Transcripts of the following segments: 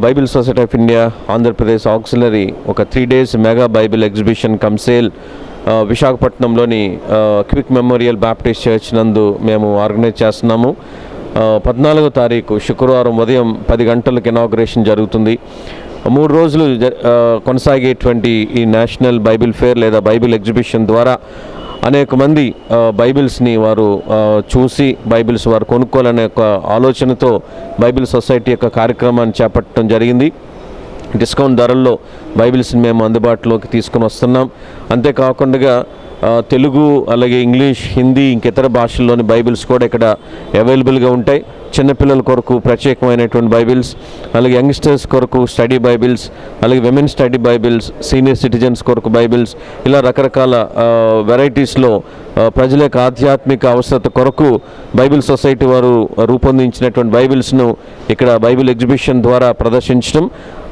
Bible society of India Andhra Pradesh auxiliary ఒక 3 days mega Bible exhibition come sale విశాఖపట్నంలోని quick memorial Baptist church నందు మేము organise చేస్తున్నాము. 14వ తారీఖు శుక్రవారం ఉదయం 10 గంటలకు ఇనాగ్రేషన్ జరుగుతుంది. 3 రోజులు కొనసాగేటువంటి ఈ నేషనల్ బైబిల్ ఫేర్ లేదా బైబిల్ ఎగ్జిబిషన్ ద్వారా అనేక మంది బైబిల్స్ని వారు చూసి బైబిల్స్ వారు కొనుక్కోవాలనే ఒక ఆలోచనతో బైబిల్ సొసైటీ యొక్క కార్యక్రమాన్ని చేపట్టడం జరిగింది. డిస్కౌంట్ ధరల్లో బైబిల్స్ని మేము అందుబాటులోకి తీసుకొని వస్తున్నాం. అంతేకాకుండా తెలుగు, అలాగే ఇంగ్లీష్, హిందీ, ఇంకితర భాషల్లోని బైబిల్స్ కూడా ఇక్కడ అవైలబుల్గా ఉంటాయి. చిన్నపిల్లల కొరకు ప్రత్యేకమైనటువంటి బైబిల్స్, అలాగే యంగ్స్టర్స్ కొరకు స్టడీ బైబిల్స్, అలాగే women study Bibles, senior citizens కొరకు బైబిల్స్, ఇలా రకరకాల వెరైటీస్లో ప్రజల యొక్క ఆధ్యాత్మిక అవసరత కొరకు బైబిల్ సొసైటీ వారు రూపొందించినటువంటి బైబిల్స్ను ఇక్కడ బైబిల్ ఎగ్జిబిషన్ ద్వారా ప్రదర్శించడం,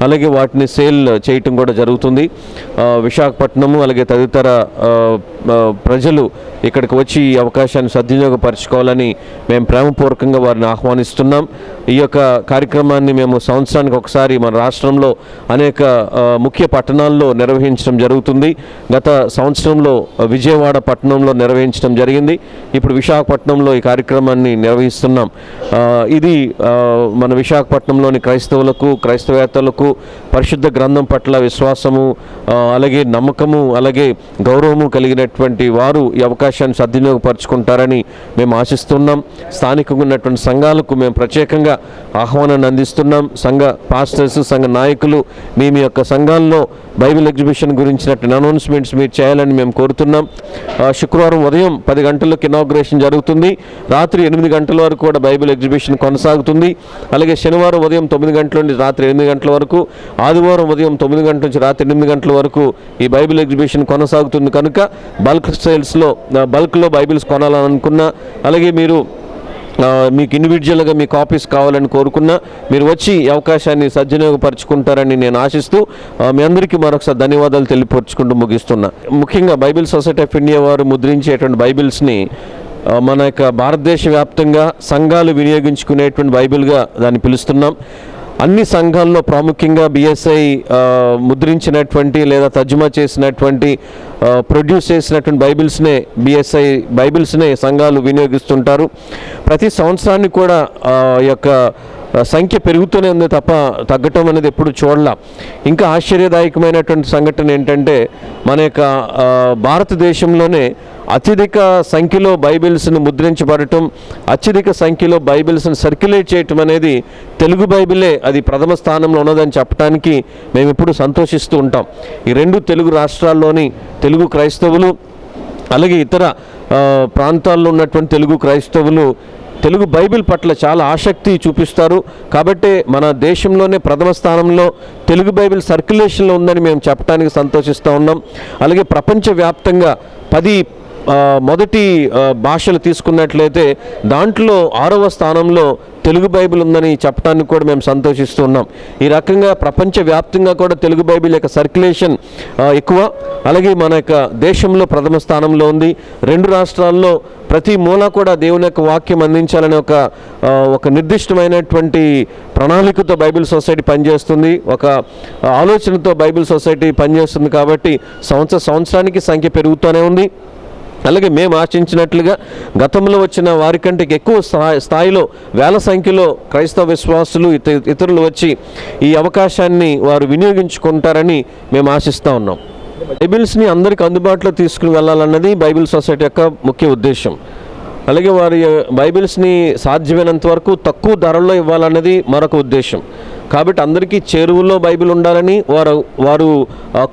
అలాగే వాటిని సేల్ చేయటం కూడా జరుగుతుంది. విశాఖపట్నము అలాగే తదితర ప్రజలు ఇక్కడికి వచ్చి ఈ అవకాశాన్ని సద్వినియోగపరచుకోవాలని మేము ప్రేమపూర్వకంగా వారిని ఆహ్వానిస్తున్నాం. ఈ యొక్క కార్యక్రమాన్ని మేము సంవత్సరానికి ఒకసారి మన రాష్ట్రంలో అనేక ముఖ్య పట్టణాల్లో నిర్వహించడం జరుగుతుంది. గత సంవత్సరంలో విజయవాడ పట్టణంలో నిర్వహించడం జరిగింది. ఇప్పుడు విశాఖపట్నంలో ఈ కార్యక్రమాన్ని నిర్వహిస్తున్నాం. ఇది మన విశాఖపట్నంలోని క్రైస్తవులకు, క్రైస్తవేత్తలకు పరిశుద్ధ గ్రంథం పట్ల విశ్వాసము, అలాగే నమ్మకము, అలాగే గౌరవము కలిగినటువంటి వారు ఈ అవకాశాన్ని సద్వినియోగపరచుకుంటారని మేము ఆశిస్తున్నాం. స్థానికంగా ఉన్నటువంటి సంఘాలకు మేము ప్రత్యేకంగా ఆహ్వానాన్ని అందిస్తున్నాం. సంఘ పాస్టర్స్, సంఘ నాయకులు మీ యొక్క సంఘాల్లో బైబిల్ ఎగ్జిబిషన్ గురించినటువంటి అనౌన్స్మెంట్స్ మీరు చేయాలని మేము కోరుతున్నాం. శుక్రవారం ఉదయం 10 గంటలకు ఇనాగ్రేషన్ జరుగుతుంది. రాత్రి 8 గంటల వరకు కూడా బైబిల్ ఎగ్జిబిషన్ కొనసాగుతుంది. అలాగే శనివారం ఉదయం 9 గంటల నుండి రాత్రి 8 గంటల వరకు, ఆదివారం ఉదయం 9 గంటల నుంచి రాత్రి 8 గంటల వరకు ఈ బైబిల్ ఎగ్జిబిషన్ కొనసాగుతుంది. కనుక బల్క్లో బైబిల్స్ కొనాలనుకున్నా, అలాగే మీకు ఇండివిజువల్గా మీ కాపీస్ కావాలని కోరుకున్నా మీరు వచ్చి ఈ అవకాశాన్ని సద్వినియోగపరచుకుంటారని నేను ఆశిస్తూ మీ అందరికీ మరొకసారి ధన్యవాదాలు తెలియపరుచుకుంటూ ముగిస్తున్నా. ముఖ్యంగా బైబిల్ సొసైటీ ఆఫ్ ఇండియా వారు ముద్రించేటువంటి బైబిల్స్ని మన యొక్క భారతదేశ వ్యాప్తంగా సంఘాలు వినియోగించుకునేటువంటి బైబిల్గా దాన్ని పిలుస్తున్నాం. అన్ని సంఘాల్లో ప్రాముఖ్యంగా బిఎస్ఐ ముద్రించినటువంటి లేదా తర్జుమా చేసినటువంటి ప్రొడ్యూస్ చేసినటువంటి బిఎస్ఐ బైబిల్స్నే సంఘాలు వినియోగిస్తుంటారు. ప్రతి సంవత్సరానికి కూడా యొక్క సంఖ్య పెరుగుతూనే ఉంది తప్ప తగ్గటం అనేది ఎప్పుడు చూడలా. ఇంకా ఆశ్చర్యదాయకమైనటువంటి సంఘటన ఏంటంటే మన యొక్క భారతదేశంలోనే అత్యధిక సంఖ్యలో బైబిల్స్ని ముద్రించబడటం, అత్యధిక సంఖ్యలో బైబిల్స్ని సర్క్యులేట్ చేయటం అనేది తెలుగు బైబిలే అది ప్రథమ స్థానంలో ఉన్నదని చెప్పడానికి మేము ఎప్పుడు సంతోషిస్తూ ఉంటాం. ఈ 2 తెలుగు రాష్ట్రాల్లోని తెలుగు క్రైస్తవులు, అలాగే ఇతర ప్రాంతాల్లో ఉన్నటువంటి తెలుగు క్రైస్తవులు తెలుగు బైబిల్ పట్ల చాలా ఆసక్తి చూపిస్తారు. కాబట్టి మన దేశంలోనే ప్రథమ స్థానంలో తెలుగు బైబిల్ సర్క్యులేషన్లో ఉందని మేము చెప్పడానికి సంతోషిస్తూ ఉన్నాం. అలాగే ప్రపంచవ్యాప్తంగా 10 మొదటి భాషలు తీసుకున్నట్లయితే దాంట్లో 6వ స్థానంలో తెలుగు బైబిల్ ఉందని చెప్పడానికి కూడా మేము సంతోషిస్తున్నాం. ఈ రకంగా ప్రపంచవ్యాప్తంగా కూడా తెలుగు బైబిల్ యొక్క సర్క్యులేషన్ ఎక్కువ. అలాగే మన యొక్క దేశంలో ప్రథమ స్థానంలో ఉంది. 2 రాష్ట్రాల్లో ప్రతి మూల కూడా దేవుని యొక్క వాక్యం అందించాలనే ఒక నిర్దిష్టమైనటువంటి ప్రణాళికతో బైబిల్ సొసైటీ పనిచేస్తుంది. ఒక ఆలోచనతో బైబిల్ సొసైటీ పనిచేస్తుంది. కాబట్టి సంవత్సరానికి సంఖ్య పెరుగుతూనే ఉంది. అలాగే మేము ఆశించినట్లుగా గతంలో వచ్చిన వారికంటే ఎక్కువ స్థాయిలో వేల సంఖ్యలో క్రైస్తవ విశ్వాసులు ఇతరులు వచ్చి ఈ అవకాశాన్ని వారు వినియోగించుకుంటారని మేము ఆశిస్తూ ఉన్నాం. బైబిల్స్ని అందరికీ అందుబాటులో తీసుకుని వెళ్ళాలన్నది బైబిల్ సొసైటీ యొక్క ముఖ్య ఉద్దేశం. అలాగే వారి బైబిల్స్ని సాధ్యమైనంత వరకు తక్కువ ధరల్లో ఇవ్వాలన్నది మరొక ఉద్దేశం. కాబట్టి అందరికీ చేరువలో బైబిల్ ఉండాలని, వారు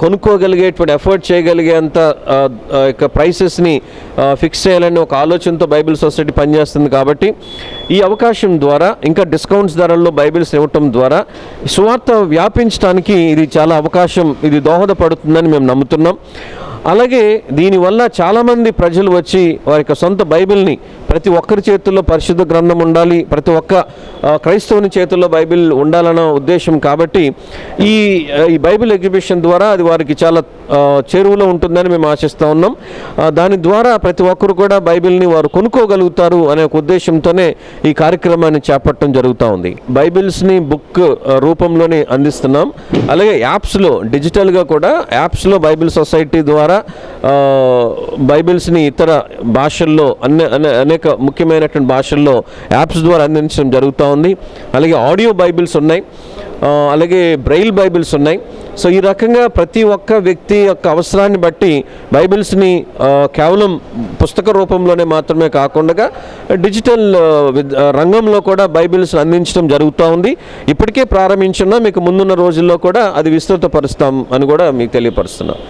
కొనుక్కోగలిగేటువంటి ఎఫర్ట్ చేయగలిగేంత యొక్క ప్రైసెస్ని ఫిక్స్ చేయాలని ఒక ఆలోచనతో బైబిల్ సొసైటీ పనిచేస్తుంది. కాబట్టి ఈ అవకాశం ద్వారా ఇంకా డిస్కౌంట్స్ ధరల్లో బైబిల్స్ ఇవ్వటం ద్వారా సువార్త వ్యాపించడానికి ఇది చాలా అవకాశం, ఇది దోహదపడుతుందని మేము నమ్ముతున్నాం. అలాగే దీనివల్ల చాలామంది ప్రజలు వచ్చి వారి యొక్క సొంత బైబిల్ని, ప్రతి ఒక్కరి చేతుల్లో పరిశుద్ధ గ్రంథం ఉండాలి, ప్రతి ఒక్క క్రైస్తవుని చేతుల్లో బైబిల్ ఉండాలన్న ఉద్దేశం కాబట్టి ఈ బైబిల్ ఎగ్జిబిషన్ ద్వారా అది వారికి చాలా చేరువలో ఉంటుందని మేము ఆశిస్తూ ఉన్నాం. దాని ద్వారా ప్రతి ఒక్కరు కూడా బైబిల్ని వారు కొనుక్కోగలుగుతారు అనే ఒక ఉద్దేశంతోనే ఈ కార్యక్రమాన్ని చేపట్టడం జరుగుతూ ఉంది. బైబిల్స్ని బుక్ రూపంలోనే అందిస్తున్నాం. అలాగే యాప్స్లో, డిజిటల్గా కూడా యాప్స్లో బైబిల్ సొసైటీ ద్వారా బైబిల్స్ని ఇతర భాషల్లో అనేక ముఖ్యమైనటువంటి భాషల్లో యాప్స్ ద్వారా అందించడం జరుగుతూ ఉంది. అలాగే ఆడియో బైబిల్స్ ఉన్నాయి, అలాగే బ్రెయిల్ బైబిల్స్ ఉన్నాయి. సో ఈ రకంగా ప్రతి ఒక్క వ్యక్తి యొక్క అవసరాన్ని బట్టి బైబిల్స్ని కేవలం పుస్తక రూపంలోనే మాత్రమే కాకుండా డిజిటల్ రంగంలో కూడా బైబిల్స్ అందించడం జరుగుతూ ఉంది. ఇప్పటికే ప్రారంభించున్నా, మీకు ముందున్న రోజుల్లో కూడా అది విస్తృతపరుస్తాం అని కూడా మీకు తెలియపరుస్తున్నాం.